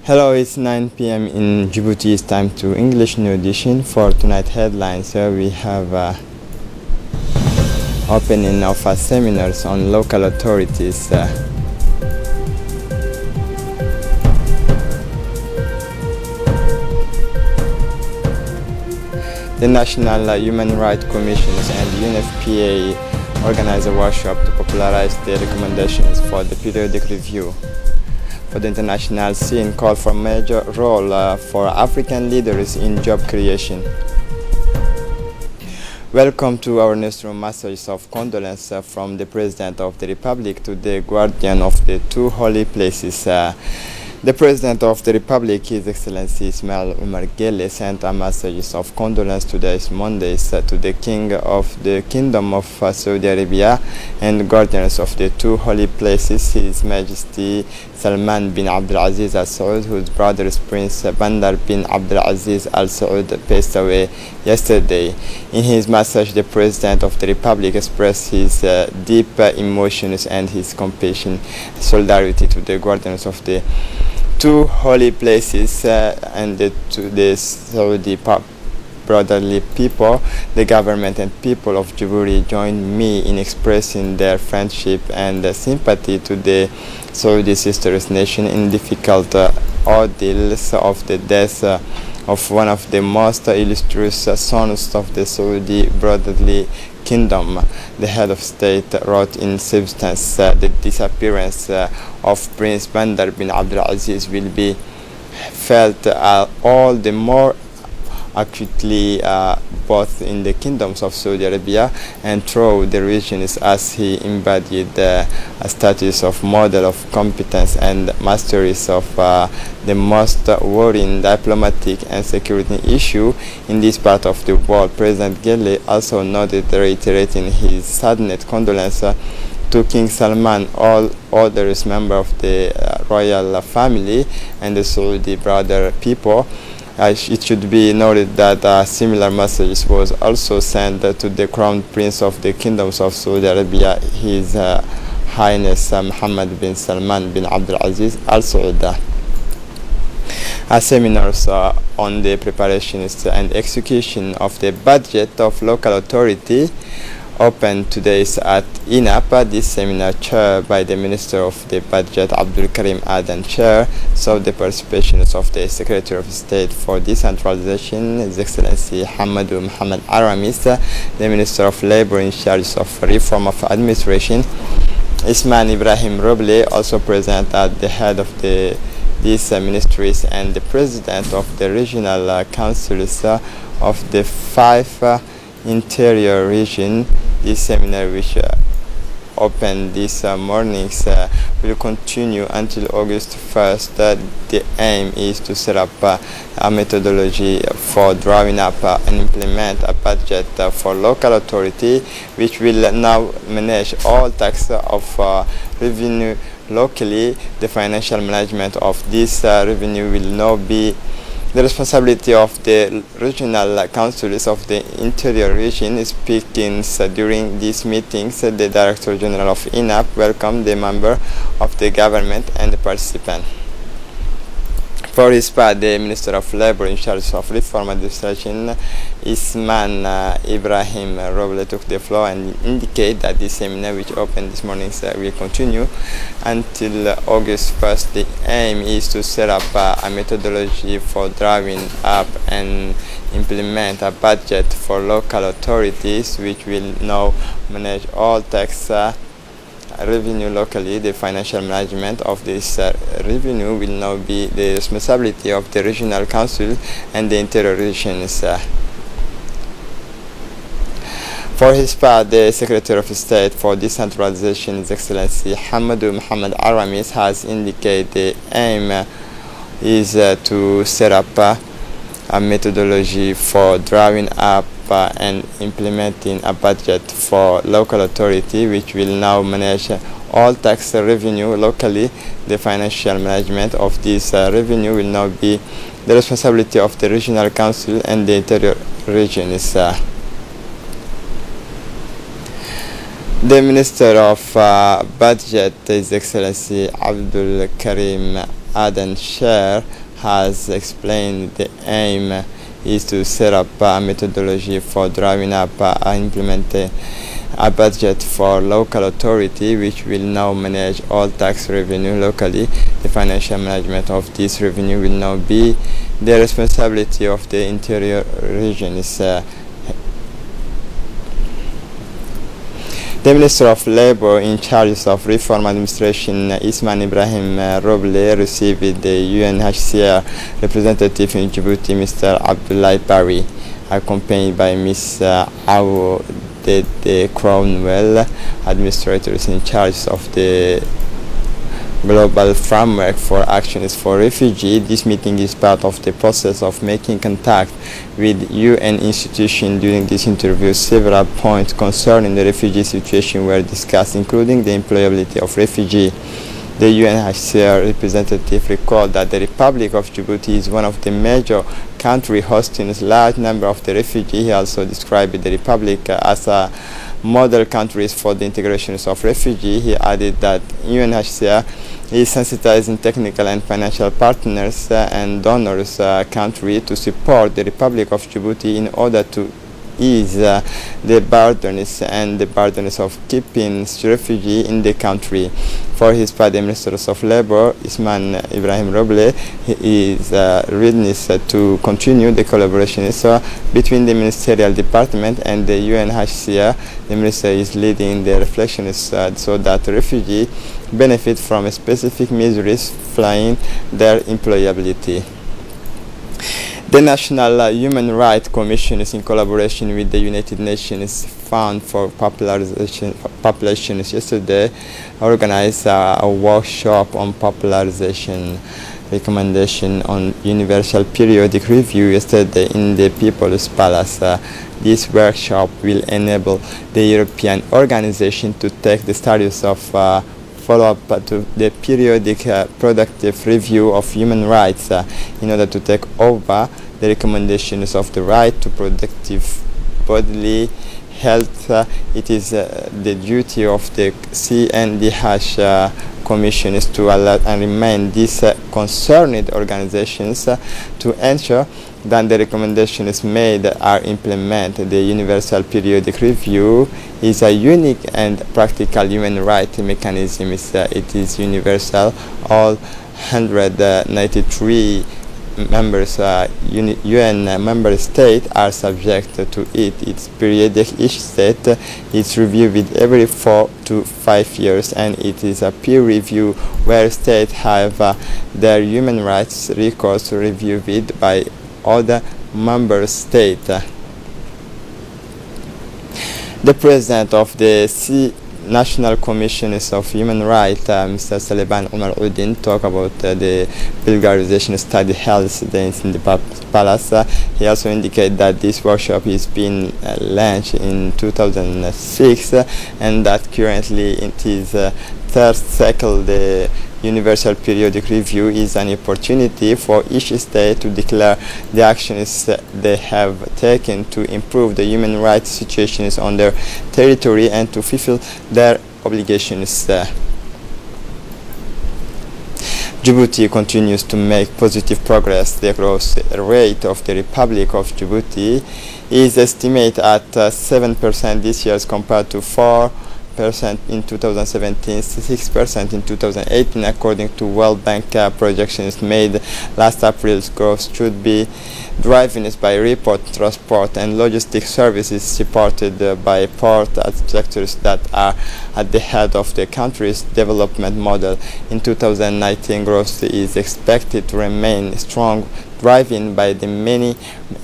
Hello, it's 9 p.m. in Djibouti. It's time to English New Edition. For tonight headlines, we have opening of seminars on local authorities. The National Human Rights Commissions and UNFPA organize a workshop to popularize the recommendations for the periodic review. For the international scene, call for major role for African leaders in job creation. Welcome to our newsroom message of condolence from the President of the Republic to the guardian of the two holy places. The President of the Republic, His Excellency Ismail Omar Guelleh, sent a message of condolence today, Monday, to the King of the Kingdom of Saudi Arabia and guardians of the two holy places, His Majesty Salman bin Abdulaziz Al Saud, whose brother Prince Bandar bin Abdulaziz Al Saud passed away yesterday. In his message, the President of the Republic expressed his deep emotions and his compassion, solidarity to the guardians of the two holy places and to the Saudi brotherly people. The government and people of Djibouti join me in expressing their friendship and sympathy to the Saudi sisters nation in difficult ordeals of the death of one of the most illustrious sons of the Saudi brotherly kingdom. The head of state wrote in substance the disappearance of Prince Bandar bin Abdulaziz will be felt all the more acutely both in the kingdoms of Saudi Arabia and throughout the regions, as he embodied a status of model of competence and masteries of the most worrying diplomatic and security issue in this part of the world. President Guelleh also noted, reiterating his saddened condolence to King Salman, all others members of the royal family and the Saudi brother people. It should be noted that a similar message was also sent to the Crown Prince of the Kingdoms of Saudi Arabia, His Highness Mohammed bin Salman bin Abdulaziz Al Saud. Seminars on the preparations and execution of the budget of local authority opened today at INAP. This seminar, chaired by the Minister of the Budget Abdul Karim Adan, chair, saw the participation of the Secretary of State for Decentralization, His Excellency Hamadou Mohamed Aramis, the Minister of Labor in charge of Reform of Administration, Isman Ibrahim Roble, also present at the head of these ministries, and the President of the Regional Councils of the 5 interior region. This seminar, which opened this mornings, will continue until August 1st. The aim is to set up a methodology for drawing up and implement a budget for local authority, which will now manage all tax of revenue locally. The financial management of this revenue will now be the responsibility of the regional councils of the interior region. Speaking during these meetings, the Director General of INAP welcomed the member of the government and the participant. For his part, the Minister of Labor in charge of Reform Administration, Isman Ibrahim Roble, took the floor and indicated that this seminar, which opened this morning, will continue until August 1st. The aim is to set up a methodology for drawing up and implement a budget for local authorities, which will now manage all tax revenue locally. The financial management of this revenue will now be the responsibility of the regional council and the interior regions. For his part, the Secretary of State for Decentralization, His Excellency Hamadou Mohamed Aramis, has indicated the aim is to set up a methodology for drawing up and implementing a budget for local authority, which will now manage all tax revenue locally. The financial management of this revenue will now be the responsibility of the regional council and the interior regions. The Minister of Budget, His Excellency Abdul Karim Aden Sher, has explained the aim is to set up a methodology for driving up and implementing a budget for local authority which will now manage all tax revenue locally. The financial management of this revenue will now be the responsibility of the interior regions. The Minister of Labour in charge of Reform Administration, Ismail Ibrahim Roble, received the UNHCR representative in Djibouti, Mr. Abdoulaye Bari, accompanied by Ms. Awo de Crownwell, administrators in charge of the Global Framework for Actions for Refugees. This meeting is part of the process of making contact with UN institutions. During this interview, several points concerning the refugee situation were discussed, including the employability of refugees. The UNHCR representative recalled that the Republic of Djibouti is one of the major countries hosting a large number of the refugees. He also described the Republic as a model countries for the integration of refugees. He added that UNHCR is sensitizing technical and financial partners and donors countries to support the Republic of Djibouti in order to ease the burdens of keeping refugees in the country. For his part, the Minister of Labour, Ismail Ibrahim Roble, is readiness to continue the collaboration between the ministerial department and the UNHCR. The minister is leading the reflections so that refugees benefit from specific measures flying their employability. The National Human Rights Commission is in collaboration with the United Nations Fund for Populations yesterday organized a workshop on popularization recommendation on universal periodic review yesterday in the People's Palace. This workshop will enable the European organization to take the status of follow-up to the periodic productive review of human rights in order to take over the recommendations of the right to productive bodily health. It is the duty of the CNDH Commission is to alert and remind these concerned organizations to ensure that the recommendations made are implemented. The Universal Periodic Review is a unique and practical human rights mechanism. It is universal. All 193 members, UN member states are subject to it. It's periodic. Each state is reviewed every 4 to 5 years, and it is a peer review where states have their human rights records reviewed by other member states. The president of the National Commission of Human Rights, Mr. Saliban Omar Udin, talked about the Bulgarization study held in the palace. He also indicated that this workshop is being launched in 2006 and that currently it is third cycle. The Universal Periodic Review is an opportunity for each state to declare the actions they have taken to improve the human rights situations on their territory and to fulfill their obligations. Djibouti continues to make positive progress. The growth rate of the Republic of Djibouti is estimated at 7% this year compared to 4% in 2017, 6% in 2018, according to World Bank projections made last April's growth should be driven by report, transport and logistic services supported by port sectors that are at the head of the country's development model. In 2019, growth is expected to remain strong, driven by the many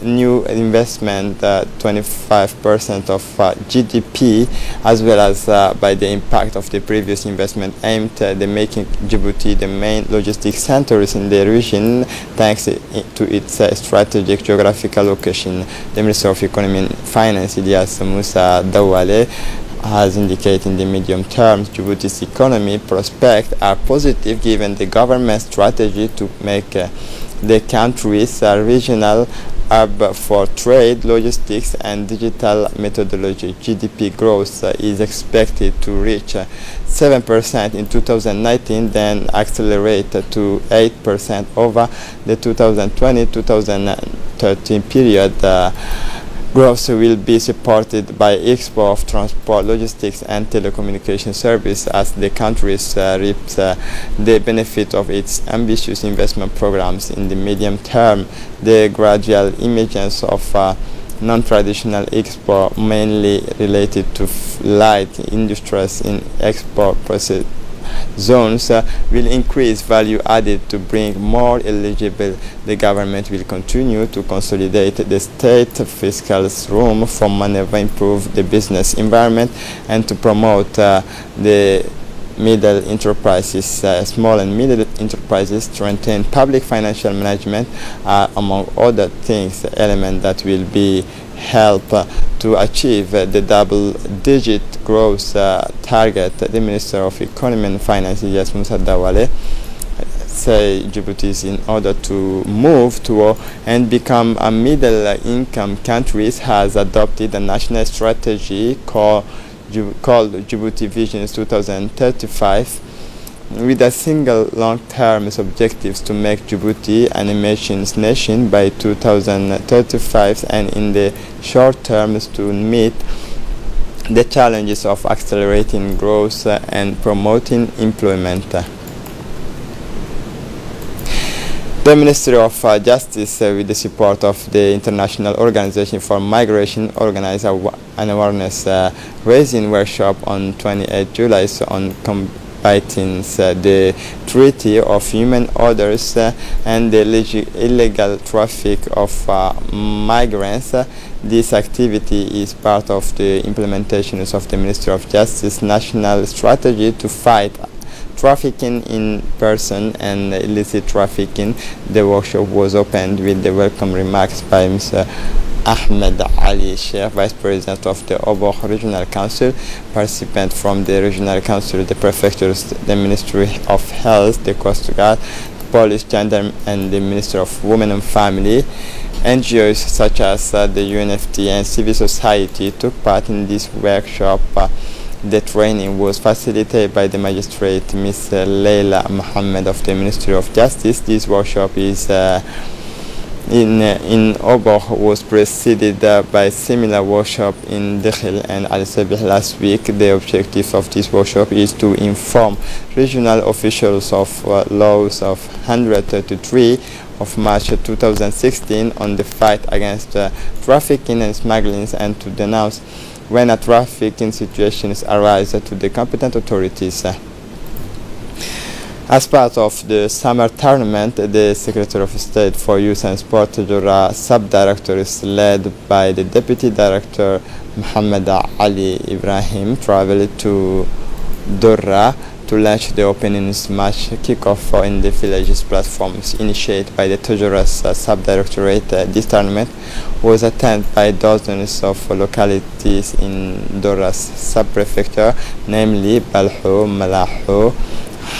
new investment, 25% of GDP, as well as by the impact of the previous investment aimed at making Djibouti the main logistics centers in the region, thanks to its strategic geographical location. The Minister of Economy and Finance, Ilyas Musa Dawale, has indicated in the medium term Djibouti's economy prospects are positive given the government's strategy to make the country's regional hub for trade, logistics, and digital methodology. GDP growth is expected to reach 7% in 2019, then accelerate to 8% over the 2020-2013 period. Growth will be supported by export of transport, logistics, and telecommunication service as the country reaps the benefit of its ambitious investment programs. In the medium term, the gradual emergence of non-traditional export, mainly related to light industries in export process zones, will increase value added to bring more eligible. The government will continue to consolidate the state fiscal room for maneuver, improve the business environment, and to promote the middle enterprises, small and middle enterprises, strengthen public financial management, among other things, elements that will be help to achieve the double-digit growth target. The Minister of Economy and Finance, Ilyas Moussa Dawale, say Djibouti is in order to move to and become a middle-income country, has adopted a national strategy called Djibouti Vision 2035, with a single long-term objectives to make Djibouti an emissions nation by 2035, and in the short terms to meet the challenges of accelerating growth and promoting employment. The Ministry of Justice, with the support of the International Organization for Migration, organized an awareness raising workshop on 28 July on combating the treaty of human orders and the illegal traffic of migrants. This activity is part of the implementations of the Ministry of Justice national strategy to fight trafficking in person and illicit trafficking. The workshop was opened with the welcome remarks by Mr. Ahmed Ali Sheikh, Vice President of the Obor Regional Council, participants from the Regional Council, the Prefectures, the Ministry of Health, the Coast Guard, Police, Gender, and the Ministry of Women and Family. NGOs such as the UNFT and civil society took part in this workshop. The training was facilitated by the magistrate Ms. Leila Mohammed of the Ministry of Justice. This workshop is in Obor was preceded by a similar workshop in Dekhil and Al Sabih last week. The objective of this workshop is to inform regional officials of laws of 133 of March 2016 on the fight against trafficking and smuggling, and to denounce when a trafficking situations arise to the competent authorities. As part of the summer tournament, the Secretary of State for Youth and Sport, Jura Sub-Director, is led by the Deputy Director Muhammad Ali Ibrahim, traveled to Durra to launch the opening match kickoff in the villages platforms initiated by the Tajura's Sub-Directorate. This tournament was attended by dozens of localities in Durra's sub-prefecture, namely Balho, Malaho,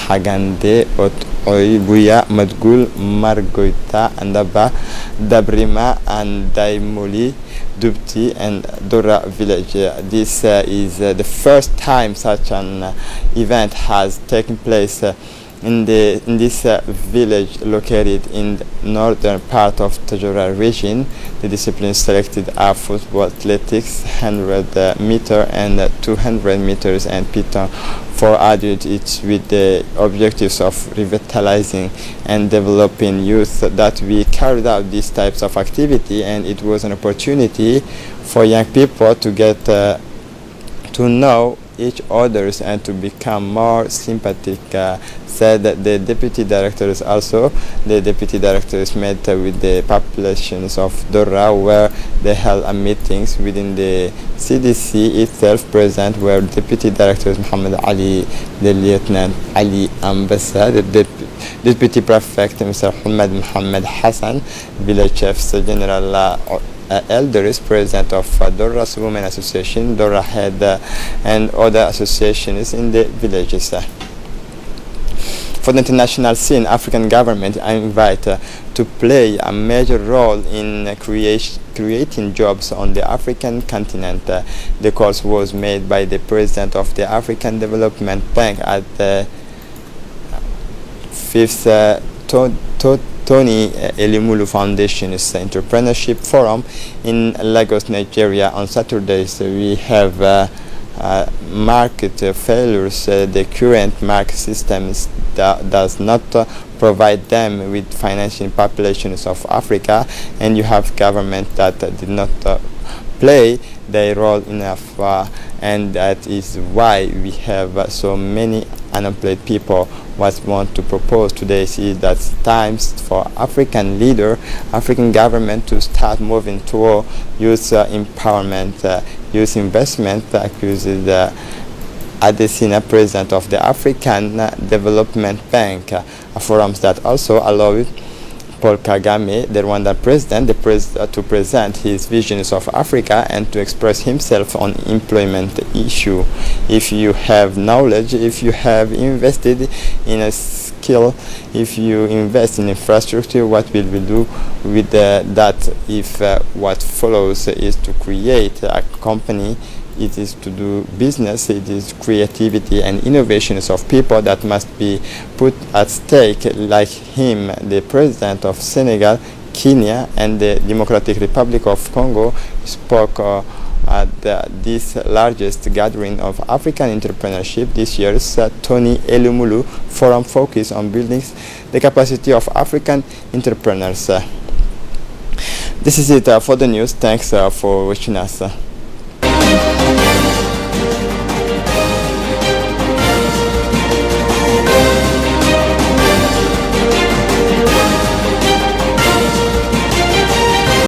Hagande, Ot'oy, Buya, Madgul, Margoita, Andaba, Dabrima, and Daimuli, Dubti, and Dora village. This is the first time such an event has taken place in this village located in the northern part of Tajura region. The disciplines selected are football, athletics, 100 meter and 200 meters, and piton for adults, each with the objectives of revitalizing and developing youth. That we carried out these types of activity, and it was an opportunity for young people to get to know each others and to become more sympathetic, said that the deputy directors. Also, the deputy directors met with the populations of Dora, where they held meetings within the CDC itself. Present were deputy directors Muhammad Ali, the Lieutenant Ali Ambassador, the deputy prefect Mr. Muhammad Hassan, village chiefs, general elders, president of Dora's Women Association, Dora Head, and other associations in the villages. For the international scene, African governments are invited to play a major role in creating jobs on the African continent. The call was made by the president of the African Development Bank at the 5th Tony Elumelu Foundation's Entrepreneurship Forum in Lagos, Nigeria. On Saturdays, we have market failures. The current market system does not provide them with financing populations of Africa, and you have government that did not play their role enough, and that is why we have so many unemployed people. What we want to propose today is that it's time for African African government to start moving toward youth empowerment, youth investment, accused Adesina, president of the African Development Bank, forums that also allowed Paul Kagame, the Rwandan president, to present his visions of Africa and to express himself on employment issue. If you have knowledge, if you have invested in a skill, if you invest in infrastructure, what will we do with that if what follows is to create a company? It is to do business, it is creativity and innovations of people that must be put at stake, like him, the president of Senegal, Kenya, and the Democratic Republic of Congo spoke at this largest gathering of African entrepreneurship this year's Tony Elumelu Forum focused on building the capacity of African entrepreneurs. This is it for the news. Thanks for watching us.